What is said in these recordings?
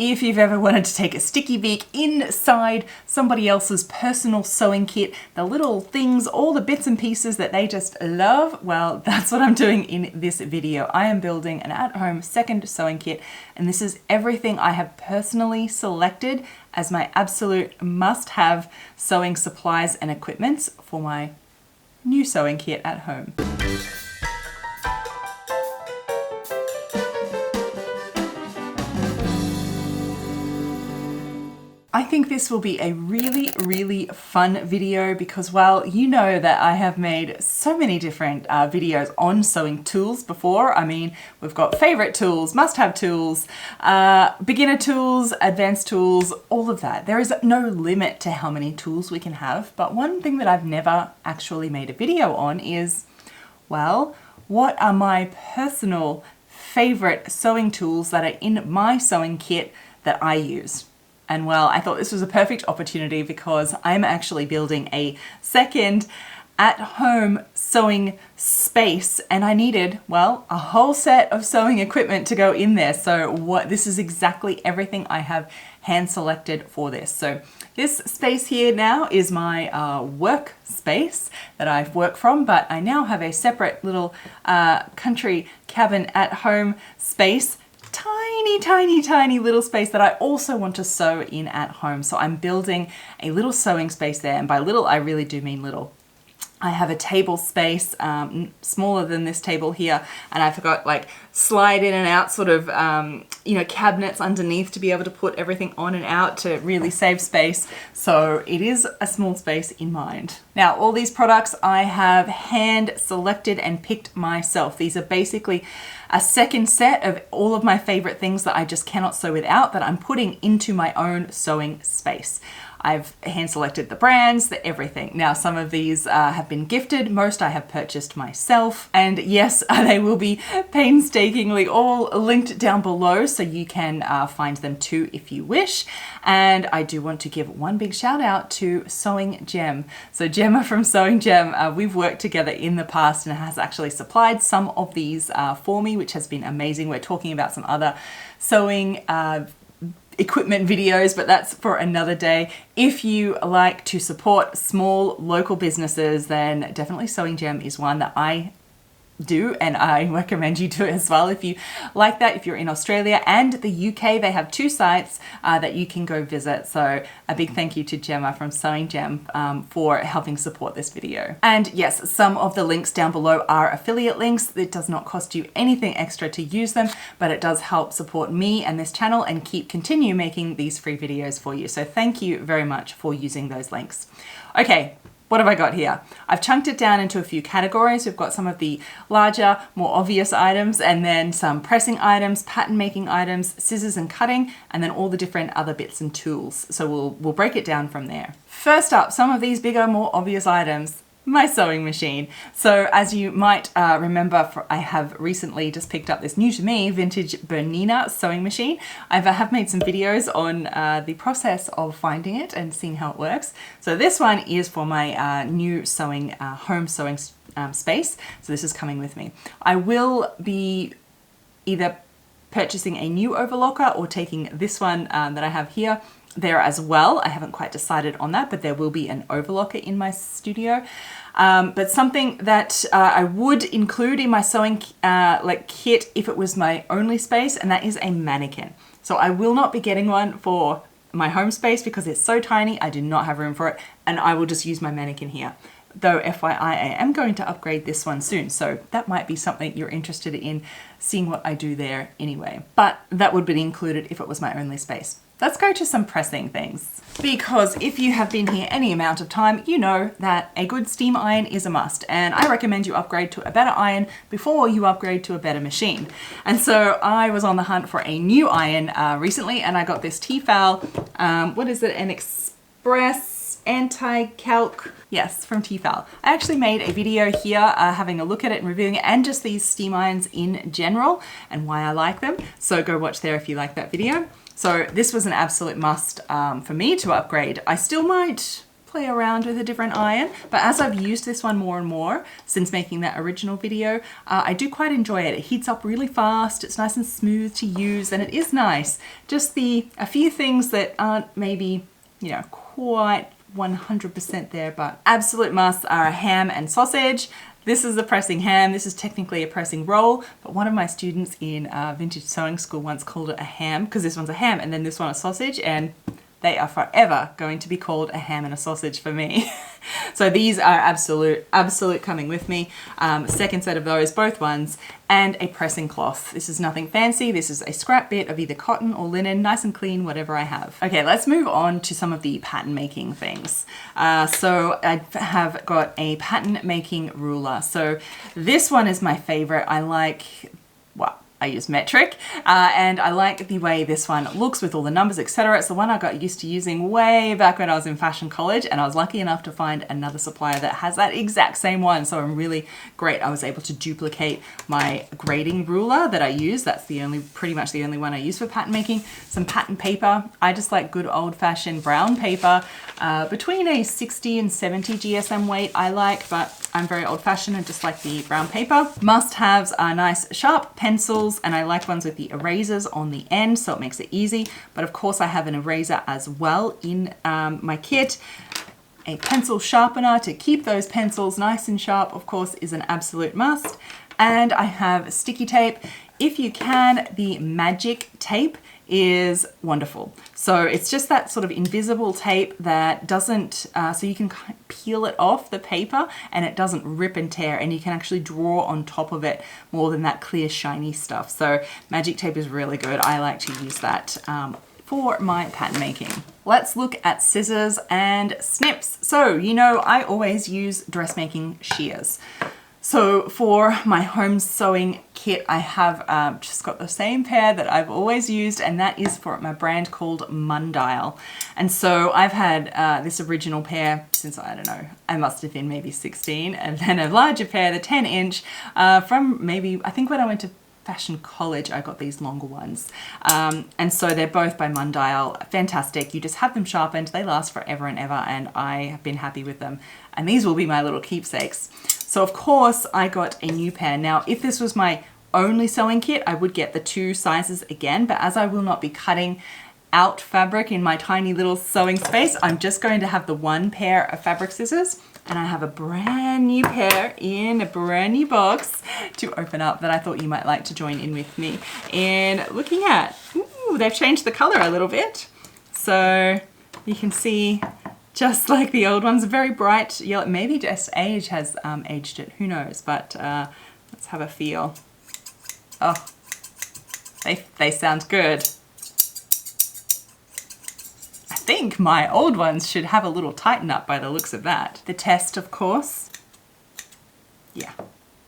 If you've ever wanted to take a sticky beak inside somebody else's personal sewing kit, the little things, all the bits and pieces that they just love, well, that's what I'm doing in this video. I am building an at-home second sewing kit, and this is everything I have personally selected as my absolute must-have sewing supplies and equipments for my new sewing kit at home. I think this will be a really fun video because, well, you know that I have made so many different videos on sewing tools before. I mean, we've got favorite tools, must-have tools, beginner tools, advanced tools, all of that. There is no limit to how many tools we can have, but one thing that I've never actually made a video on is, well, what are my personal favorite sewing tools that are in my sewing kit that I use? And well, I thought this was a perfect opportunity because I'm actually building a second at-home sewing space, and I needed, well, a whole set of sewing equipment to go in there. So this is exactly everything I have hand selected for this. So this space here now is my work space that I've worked from, but I now have a separate little country cabin at home space. Tiny little space that I also want to sew in at home. So I'm building a little sewing space there, and by little I really do mean little. I have a table space smaller than this table here, and I've got like slide in and out sort of you know, cabinets underneath to be able to put everything on and out to really save space. So it is a small space in mind. Now, all these products I have hand selected and picked myself. These are basically a second set of all of my favorite things that I just cannot sew without that I'm putting into my own sewing space. I've hand selected the brands, the everything. Now, some of these have been gifted, most I have purchased myself. And yes, they will be painstakingly all linked down below so you can find them too if you wish. And I do want to give one big shout out to Sewing Gem. So Gemma from Sewing Gem, we've worked together in the past and has actually supplied some of these for me, which has been amazing. We're talking about some other sewing equipment videos, but that's for another day. If you like to support small local businesses, then definitely Sewing Gem is one that I do, and I recommend you do it as well if you like that. If you're in Australia and the UK, they have two sites that you can go visit. So a big thank you to Gemma from Sewing Gem for helping support this video. And yes, some of the links down below are affiliate links. It does not cost you anything extra to use them, but it does help support me and this channel and continue making these free videos for you. So thank you very much for using those links. Okay. What have I got here? I've chunked it down into a few categories. We've got some of the larger, more obvious items, and then some pressing items, pattern making items, scissors and cutting, and then all the different other bits and tools. So we'll break it down from there. First up, some of these bigger, more obvious items. My sewing machine. So as you might remember, I have recently just picked up this new to me vintage Bernina sewing machine. I have made some videos on the process of finding it and seeing how it works. So this one is for my new sewing, home sewing space. So this is coming with me. I will be either purchasing a new overlocker or taking this one that I have here there as well. I haven't quite decided on that, but there will be an overlocker in my studio. But something that I would include in my sewing kit if it was my only space, and that is a mannequin. So I will not be getting one for my home space because it's so tiny, I do not have room for it, and I will just use my mannequin here. Though FYI, I am going to upgrade this one soon, so that might be something you're interested in seeing what I do there anyway. But that would be included if it was my only space. Let's go to some pressing things. Because if you have been here any amount of time, you know that a good steam iron is a must. And I recommend you upgrade to a better iron before you upgrade to a better machine. And so I was on the hunt for a new iron recently, and I got this Tefal, what is it, an Express anti-calc, yes, from Tefal. I actually made a video here having a look at it and reviewing it, and just these steam irons in general and why I like them. So go watch there if you like that video. So this was an absolute must for me to upgrade. I still might play around with a different iron, but as I've used this one more and more since making that original video, I do quite enjoy it. It heats up really fast, it's nice and smooth to use, and it is nice. Just a few things that aren't maybe, you know, quite 100% there, but absolute musts are a ham and sausage. This is a pressing ham. This is technically a pressing roll, but one of my students in vintage sewing school once called it a ham because this one's a ham and then this one a sausage, and they are forever going to be called a ham and a sausage for me. So these are absolute coming with me. Second set of those, both ones, and a pressing cloth. This is nothing fancy. This is a scrap bit of either cotton or linen, nice and clean, whatever I have. Okay, let's move on to some of the pattern making things. So I have got a pattern making ruler. So this one is my favorite. I like, well, I use metric, and I like the way this one looks with all the numbers, etc. It's the one I got used to using way back when I was in fashion college, and I was lucky enough to find another supplier that has that exact same one. So I'm really great. I was able to duplicate my grading ruler that I use. That's pretty much the only one I use for pattern making. Some pattern paper. I just like good old fashioned brown paper, between a 60 and 70 GSM weight I like, but I'm very old fashioned and just like the brown paper. Must haves are nice sharp pencils, and I like ones with the erasers on the end, so it makes it easy. But of course I have an eraser as well in my kit. A pencil sharpener to keep those pencils nice and sharp, of course, is an absolute must. And I have sticky tape. If you can, the magic tape is wonderful. So it's just that sort of invisible tape that doesn't, so you can peel it off the paper and it doesn't rip and tear, and you can actually draw on top of it more than that clear shiny stuff. So magic tape is really good. I like to use that for my pattern making. Let's look at scissors and snips. So, you know, I always use dressmaking shears. So for my home sewing kit, I have just got the same pair that I've always used, and that is for my brand called Mundial. And so I've had this original pair since, I don't know, I must have been maybe 16, and then a larger pair, the 10-inch, from maybe, I think when I went to fashion college, I got these longer ones. And so they're both by Mundial. Fantastic. You just have them sharpened. They last forever and ever, and I have been happy with them. And these will be my little keepsakes. So of course I got a new pair. Now, if this was my only sewing kit, I would get the 2 sizes again, but as I will not be cutting out fabric in my tiny little sewing space, I'm just going to have the 1 pair of fabric scissors, and I have a brand new pair in a brand new box to open up that I thought you might like to join in with me in looking at. Ooh, they've changed the color a little bit. So you can see, just like the old ones, very bright yellow. Maybe just age has aged it, who knows, but let's have a feel. Oh, they sound good. I think my old ones should have a little tighten up by the looks of that. The test, of course. Yeah,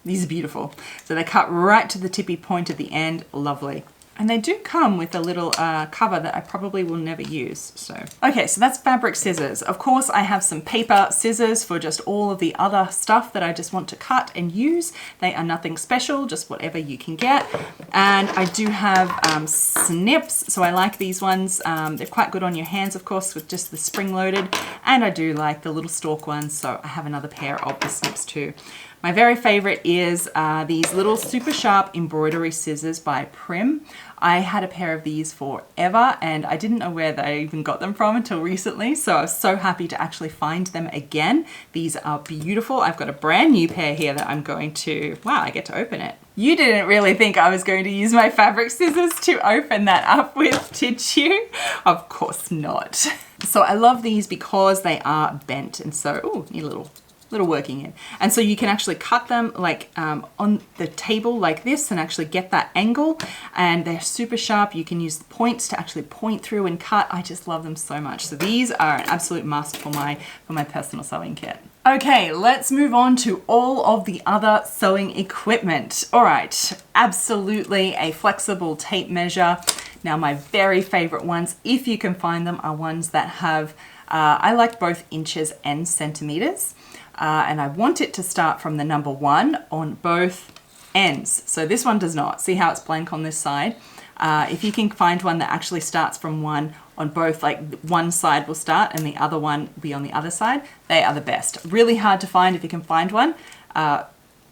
these are beautiful. So they cut right to the tippy point at the end, lovely. And they do come with a little cover that I probably will never use. So, okay, so that's fabric scissors. Of course, I have some paper scissors for just all of the other stuff that I just want to cut and use. They are nothing special, just whatever you can get. And I do have snips, so I like these ones. They're quite good on your hands, of course, with just the spring-loaded. And I do like the little Stork ones, so I have another pair of the snips too. My very favorite is these little super sharp embroidery scissors by Prym. I had a pair of these forever, and I didn't know where I even got them from until recently, so I was so happy to actually find them again. These are beautiful. I've got a brand new pair here that I'm going to, wow, I get to open it. You didn't really think I was going to use my fabric scissors to open that up with, did you? Of course not. So I love these because they are bent, and so, ooh, need a little working in. And so you can actually cut them like on the table like this and actually get that angle, and they're super sharp. You can use the points to actually point through and cut. I just love them so much. So these are an absolute must for my personal sewing kit. Okay, let's move on to all of the other sewing equipment. All right, absolutely a flexible tape measure. Now my very favorite ones, if you can find them, are ones that have, I like both inches and centimeters. And I want it to start from the number 1 on both ends. So this one does not. See how it's blank on this side? If you can find one that actually starts from one on both, like one side will start and the other one will be on the other side, they are the best. Really hard to find if you can find one.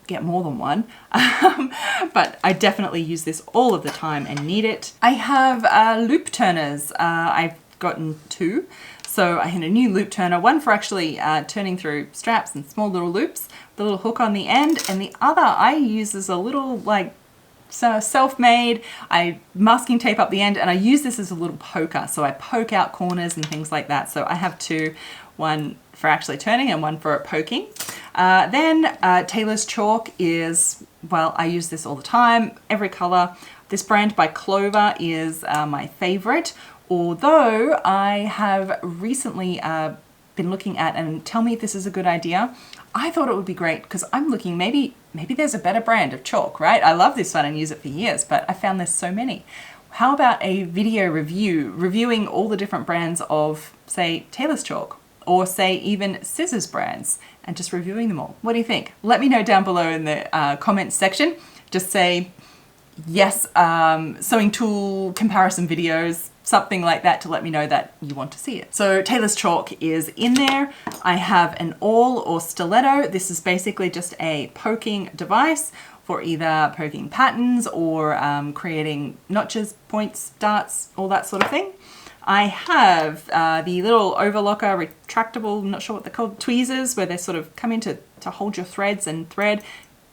Get more than one, but I definitely use this all of the time and need it. I have loop turners. I've gotten 2. So I had a new loop turner, one for actually turning through straps and small little loops, the little hook on the end, and the other I use as a little like self-made. I masking tape up the end, and I use this as a little poker. So I poke out corners and things like that. So I have 2, one for actually turning and one for poking. Then Taylor's chalk is, well, I use this all the time, every color. This brand by Clover is my favorite, although I have recently been looking at, and tell me if this is a good idea, I thought it would be great because I'm looking, maybe there's a better brand of chalk, right? I love this one and use it for years, but I found there's so many. How about a video review, reviewing all the different brands of, say, Taylor's chalk, or say even scissors brands, and just reviewing them all? What do you think? Let me know down below in the comments section. Just say yes, sewing tool comparison videos, something like that, to let me know that you want to see it. So Taylor's chalk is in there. I have an awl or stiletto. This is basically just a poking device for either poking patterns or creating notches, points, darts, all that sort of thing. I have the little overlocker, retractable, I'm not sure what they're called, tweezers, where they sort of come in to hold your threads and thread.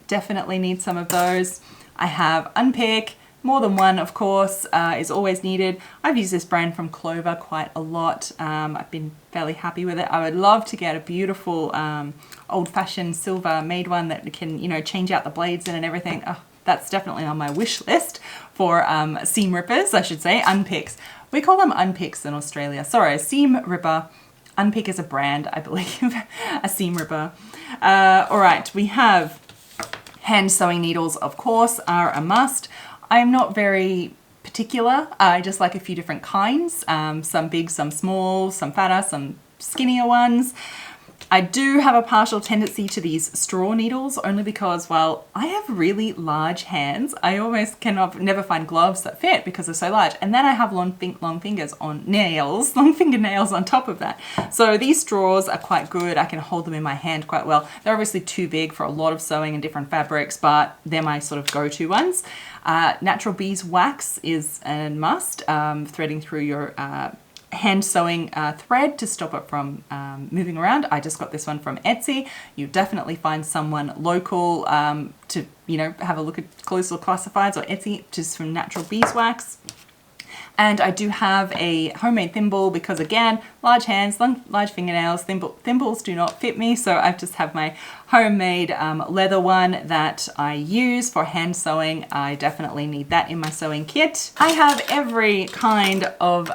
Definitely need some of those. I have unpick, more than one, of course, is always needed. I've used this brand from Clover quite a lot. I've been fairly happy with it. I would love to get a beautiful old-fashioned silver made one that can, you know, change out the blades in and everything. Oh, that's definitely on my wish list for seam rippers, I should say, unpicks. We call them unpicks in Australia. Sorry, seam ripper. Unpick is a brand, I believe, a seam ripper. All right, we have hand sewing needles, of course, are a must. I'm not very particular. I just like a few different kinds, some big, some small, some fatter, some skinnier ones. I do have a partial tendency to these straw needles, only because, well, I have really large hands. I almost never find gloves that fit because they're so large. And then I have long fingers on nails, long fingernails on top of that. So these straws are quite good. I can hold them in my hand quite well. They're obviously too big for a lot of sewing and different fabrics, but they're my sort of go-to ones. Natural beeswax is a must, threading through your hand sewing thread to stop it from moving around. I just got this one from Etsy. You definitely find someone local to, you know, have a look at Closer Classifieds or Etsy, just from natural beeswax. And I do have a homemade thimble because, again, large hands, large fingernails, thimbles do not fit me. So I just have my homemade leather one that I use for hand sewing. I definitely need that in my sewing kit. I have every kind of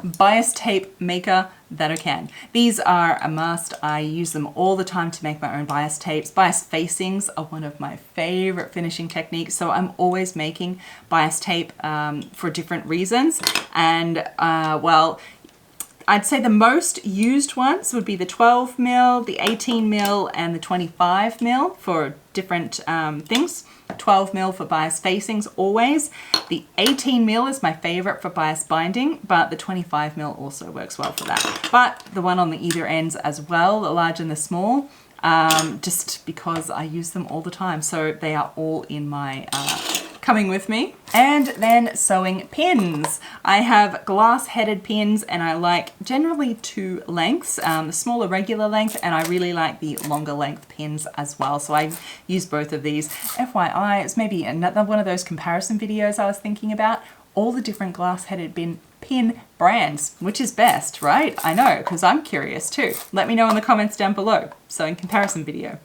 bias tape maker that I can. These are a must. I use them all the time to make my own bias tapes. Bias facings are one of my favorite finishing techniques. So I'm always making bias tape for different reasons. And well, I'd say the most used ones would be the 12 mil, the 18 mil, and the 25 mil for different things. 12 mil for bias facings always. The 18 mil is my favorite for bias binding, but the 25 mil also works well for that. But the one on the either ends as well, the large and the small, just because I use them all the time. So they are all in my coming with me. And then sewing pins. I have glass headed pins, and I like generally 2 lengths, the smaller regular length, and I really like the longer length pins as well. So I use both of these. FYI, it's maybe another one of those comparison videos I was thinking about. All the different glass headed pin brands, which is best, right? I know, because I'm curious too. Let me know in the comments down below. Sewing comparison video.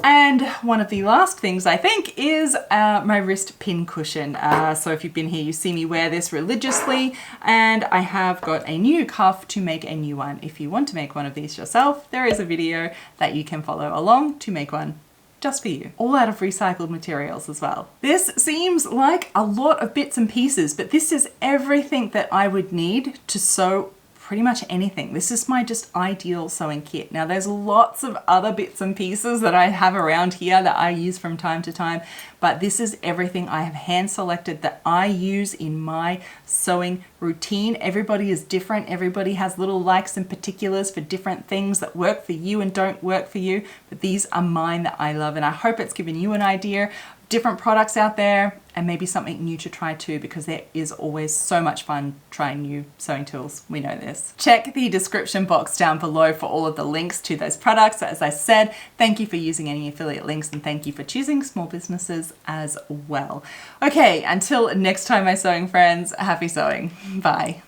And one of the last things, I think, is my wrist pin cushion. So if you've been here, you see me wear this religiously, and I have got a new cuff to make a new one. If you want to make one of these yourself, there is a video that you can follow along to make one just for you. All out of recycled materials as well. This seems like a lot of bits and pieces, but this is everything that I would need to sew pretty much anything. This is my just ideal sewing kit. Now there's lots of other bits and pieces that I have around here that I use from time to time, but this is everything I have hand selected that I use in my sewing routine. Everybody is different. Everybody has little likes and particulars for different things that work for you and don't work for you, but these are mine that I love, and I hope it's given you an idea of different products out there and maybe something new to try too, because there is always so much fun trying new sewing tools. We know this. Check the description box down below for all of the links to those products. As I said, thank you for using any affiliate links, and thank you for choosing small businesses as well. Okay, until next time, my sewing friends, happy sewing. Bye.